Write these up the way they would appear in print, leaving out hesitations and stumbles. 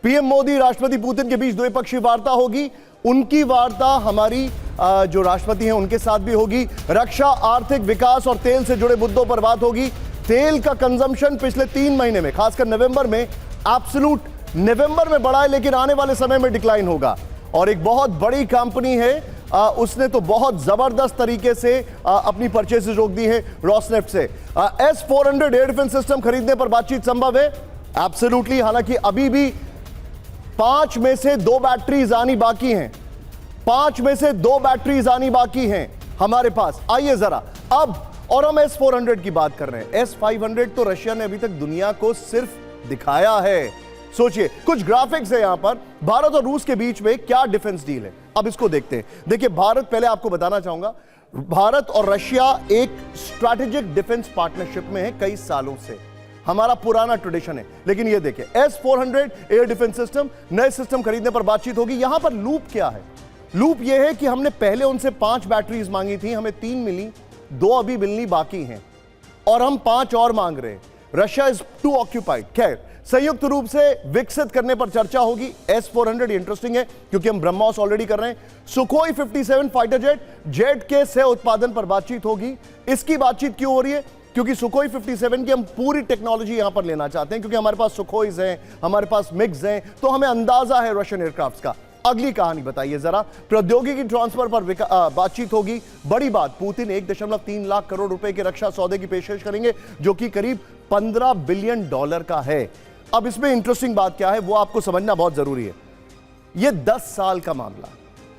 PM Modi राष्ट्रपति Putin के बीच द्विपक्षीय वार्ता होगी। उनकी वार्ता हमारी जो राष्ट्रपति हैं उनके साथ भी होगी। रक्षा, आर्थिक विकास और तेल से जुड़े मुद्दों पर बात होगी। तेल का कंजम्पशन पिछले 3 महीने में, खासकर नवंबर में, एब्सोल्यूट नवंबर में बढ़ा है, लेकिन आने वाले समय में डिक्लाइन होगा। और एक बहुत बड़ी कंपनी है, उसने तो बहुत जबरदस्त तरीके से अपनी परचेजेस रोक दी है रोसनेफ्ट से। S-400 एयर डिफेंस सिस्टम खरीदने पर बातचीत संभव है, एब्सोल्युटली। हालांकि अभी भी 5 में से 2 बैटरीज आनी बाकी हैं, 5 में से 2 बैटरीज आनी बाकी हैं हमारे पास। आइए जरा अब, और हम S-400 की बात कर रहे हैं। S-500 तो रशिया ने अभी तक दुनिया को सिर्फ दिखाया है। सोचिए, कुछ ग्राफिक्स है यहां पर, भारत और रूस के बीच में क्या डिफेंस डील है। अब इसको देखते हैं। देखिए, भारत, पहले आपको बताना चाहूंगा, भारत और रशिया एक स्ट्रैटेजिक डिफेंस पार्टनरशिप में है कई सालों से, हमारा पुराना ट्रेडिशन है। लेकिन ये देखिए, S-400 एयर डिफेंस सिस्टम, नए सिस्टम खरीदने पर बातचीत होगी। यहां पर लूप क्या है? लूप यह है कि हमने पहले उनसे 5 बैटरीज मांगी थी, हमें 3 मिली, 2 अभी मिलनी बाकी हैं, और हम 5 और मांग रहे हैं। Russia is too occupied. खैर, संयुक्त रूप से विकसित करने पर चर्चा होगी। S-400 इंटरेस्टिंग है क्योंकि हम ब्रह्मोस ऑलरेडी कर रहे हैं। सुखोई 57 फाइटर जेट के सह उत्पादन पर बातचीत होगी। इसकी बातचीत क्यों हो रही है? क्योंकि सुखोई 57 की हम पूरी टेक्नोलॉजी यहां पर लेना चाहते हैं, क्योंकि हमारे पास सुखोईज हैं, हमारे पास मिग्स हैं, तो हमें अंदाजा है रशियन एयरक्राफ्ट का। अगली कहानी बताइए जरा। प्रौद्योगिकी ट्रांसफर पर बातचीत होगी। बड़ी बात, पुतिन 1.3 लाख करोड़ रुपए के रक्षा सौदे की पेशकश करेंगे, जो कि करीब $15 बिलियन का है। अब इसमें इंटरेस्टिंग बात क्या है वो आपको समझना बहुत जरूरी है। यह 10 साल का मामला,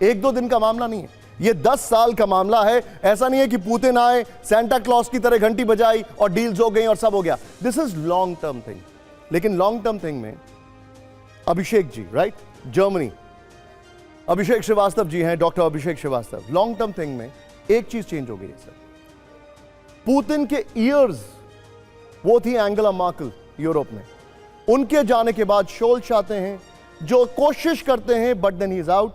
1-2 दिन का मामला नहीं है, यह 10 साल का मामला है। ऐसा नहीं है कि पुतिन आए, सेंटा क्लॉज की तरह घंटी बजाई और डील्स हो गई और सब हो गया। This is long term thing. लेकिन लॉन्ग टर्म थिंग में अभिषेक जी, राइट, जर्मनी, अभिषेक श्रीवास्तव जी हैं, डॉक्टर अभिषेक श्रीवास्तव। लॉन्ग टर्म थिंग में एक चीज चेंज हो गई है सर। पुतिन के ईयर्स वो थी एंगेला मर्केल यूरोप में, उनके जाने के बाद शोल्स आते हैं जो कोशिश करते हैं, but then he is out.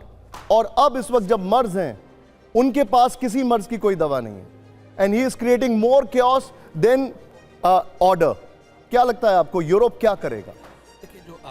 और अब इस वक्त जब मर्ज हैं, उनके पास किसी मर्ज की कोई दवा नहीं है, and he is creating more chaos than order. क्या लगता है आपको, यूरोप क्या करेगा?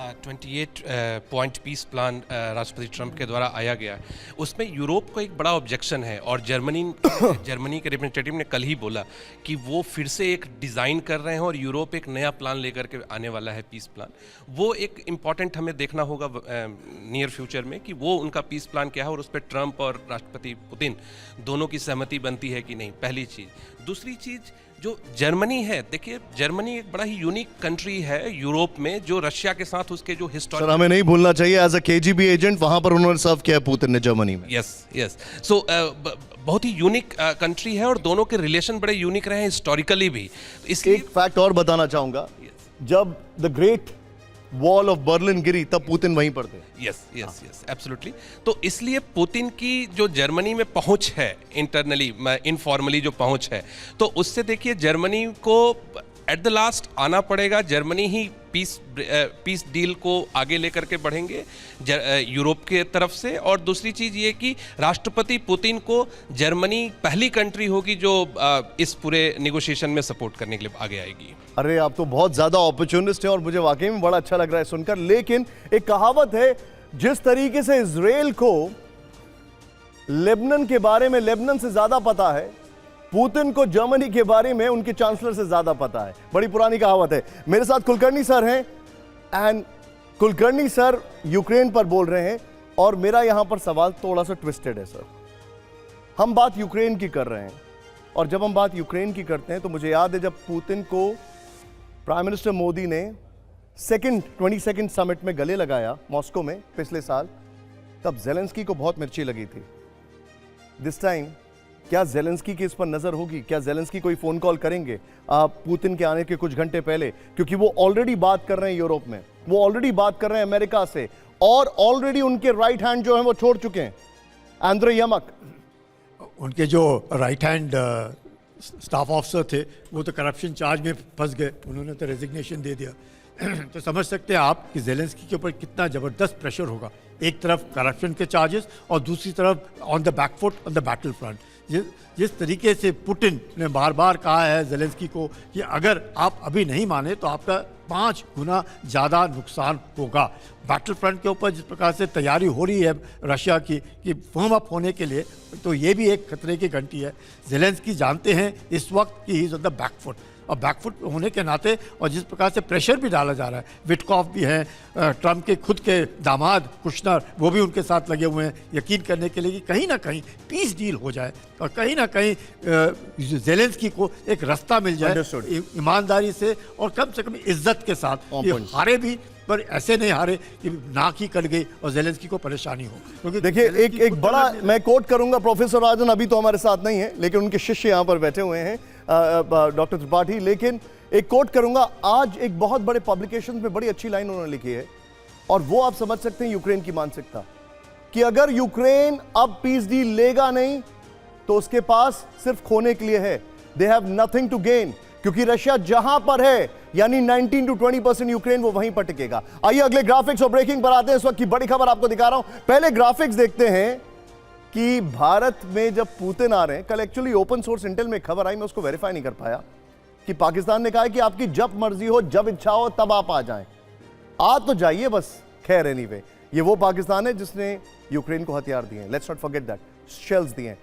28 पॉइंट पीस प्लान राष्ट्रपति ट्रंप के द्वारा आया गया है, उसमें यूरोप को एक बड़ा ऑब्जेक्शन है। और जर्मनी के रिप्रेजेंटेटिव ने कल ही बोला कि वो फिर से एक डिज़ाइन कर रहे हैं और यूरोप एक नया प्लान लेकर के आने वाला है, पीस प्लान। वो एक इम्पॉर्टेंट हमें देखना होगा नियर फ्यूचर में कि वो उनका पीस प्लान क्या है और उस पर ट्रंप और राष्ट्रपति पुतिन दोनों की सहमति बनती है कि नहीं, पहली चीज़। दूसरी चीज़, जो जर्मनी है, देखिए जर्मनी एक बड़ा ही यूनिक कंट्री है यूरोप में, जो रशिया के साथ उसके जो हिस्टोरिक, सर हमें नहीं भूलना चाहिए, एज अ KGB एजेंट वहां पर उन्होंने सर्व किया पुतिन ने जर्मनी में। यस। सो बहुत ही यूनिक कंट्री है और दोनों के रिलेशन बड़े यूनिक रहे हैं हिस्टोरिकली भी। इसलिए एक फैक्ट और बताना चाहूंगा, जब the great wall of Berlin गिरी तब पुतिन वहीं पर थे। Yes, absolutely. तो इसलिए पुतिन की जो जर्मनी में पहुंच है, इंटरनली इनफॉर्मली जो पहुंच है, तो उससे देखिए जर्मनी को एट द लास्ट आना पड़ेगा। जर्मनी ही पीस डील को आगे लेकर के बढ़ेंगे यूरोप के तरफ से। और दूसरी चीज़ ये कि राष्ट्रपति पुतिन को जर्मनी पहली कंट्री होगी जो इस पूरे नेगोशिएशन में सपोर्ट करने के लिए आगे आएगी। अरे आप तो बहुत ज्यादा अपॉर्चुनिस्ट हैं और मुझे वाकई में बड़ा अच्छा लग रहा है सुनकर। लेकिन एक कहावत है, जिस तरीके से इजराइल को लेबनान के बारे में लेबनान से ज्यादा पता है, पुतिन को जर्मनी के बारे में उनके चांसलर से ज्यादा पता है। बड़ी पुरानी कहावत है। मेरे साथ कुलकर्णी सर हैं, एंड कुलकर्णी सर यूक्रेन पर बोल रहे हैं, और मेरा यहां पर सवाल थोड़ा सा ट्विस्टेड है सर। हम बात यूक्रेन की कर रहे हैं, और जब हम बात यूक्रेन की करते हैं तो मुझे याद है जब पुतिन को प्राइम मिनिस्टर मोदी ने 22nd समिट में गले लगाया मॉस्को में पिछले साल, तब जेलेंस्की को बहुत मिर्ची लगी थी। दिस टाइम क्या जेलेंस्की की इस पर नजर होगी? क्या जेलेंस्की कोई फोन कॉल करेंगे पुतिन के आने के कुछ घंटे पहले? क्योंकि वो ऑलरेडी बात कर रहे हैं यूरोप में, वो ऑलरेडी बात कर रहे हैं अमेरिका से, और ऑलरेडी उनके राइट हैंड जो है वो छोड़ चुके हैं, एंड्रे यमक। उनके जो राइट हैंड स्टाफ ऑफिसर थे वो तो करप्शन चार्ज में फंस गए, उन्होंने तो रेजिग्नेशन दे दिया। तो समझ सकते हैं आप कि जेलेंस्की के ऊपर कितना ज़बरदस्त प्रेशर होगा। एक तरफ करप्शन के चार्जेस और दूसरी तरफ on the back foot on the battle front. जिस तरीके से पुतिन ने बार बार कहा है जेलेंस्की को कि अगर आप अभी नहीं माने तो आपका 5 गुना ज़्यादा नुकसान होगा। बैटल फ्रंट के ऊपर जिस प्रकार से तैयारी हो रही है रशिया की कि फर्म अप होने के लिए, तो ये भी एक खतरे की घंटी है। ज़ेलेंस्की जानते हैं इस वक्त कि he is on the back foot, और बैकफुट होने के नाते और जिस प्रकार से प्रेशर भी डाला जा रहा है, विटकॉफ भी हैं, ट्रंप के खुद के दामाद कुशनर वो भी उनके साथ लगे हुए हैं यकीन करने के लिए कि कहीं ना कहीं पीस डील हो जाए और कहीं ना कहीं ज़ेलेंस्की को एक रास्ता मिल जाए Understood. ईमानदारी से और कम से कम इज्जत के साथ। On ये point. हारे भी पर ऐसे नहीं हारे कि नाक ही कट गई और ज़ेलेंस्की को परेशानी हो, क्योंकि देखिए ज़ेलेंस्की एक को बड़ा तो मैं कोट करूंगा, प्रोफेसर राजन अभी तो हमारे साथ नहीं है लेकिन उनके शिष्य यहां पर बैठे हुए हैं, डॉक्टर त्रिपाठी, लेकिन एक कोट करूंगा। आज एक बहुत बड़े पब्लिकेशन में बड़ी अच्छी लाइन उन्होंने लिखी है और वो आप समझ सकते हैं यूक्रेन की मानसिकता कि अगर यूक्रेन अब पीस डील लेगा नहीं तो उसके पास सिर्फ खोने के लिए है। They have nothing to gain, क्योंकि रशिया जहां पर है यानी 19 to 20% यूक्रेन वो वहीं पर टिकेगा। आइए अगले ग्राफिक्स और ब्रेकिंग पर आते हैं। इस वक्त की बड़ी खबर आपको दिखा रहा हूं। पहले ग्राफिक्स देखते हैं कि भारत में जब पुतिन आ रहे हैं, कल एक्चुअली ओपन सोर्स इंटेल में एक खबर आई, मैं उसको वेरीफाई नहीं कर पाया, कि पाकिस्तान ने कहा है कि आपकी जब मर्जी हो जब इच्छा हो तब आप आ जाएं, आ तो जाइए बस। खैर एनीवे, ये वो पाकिस्तान है जिसने यूक्रेन को हथियार दिए हैं, let's not forget that, shells दिए हैं।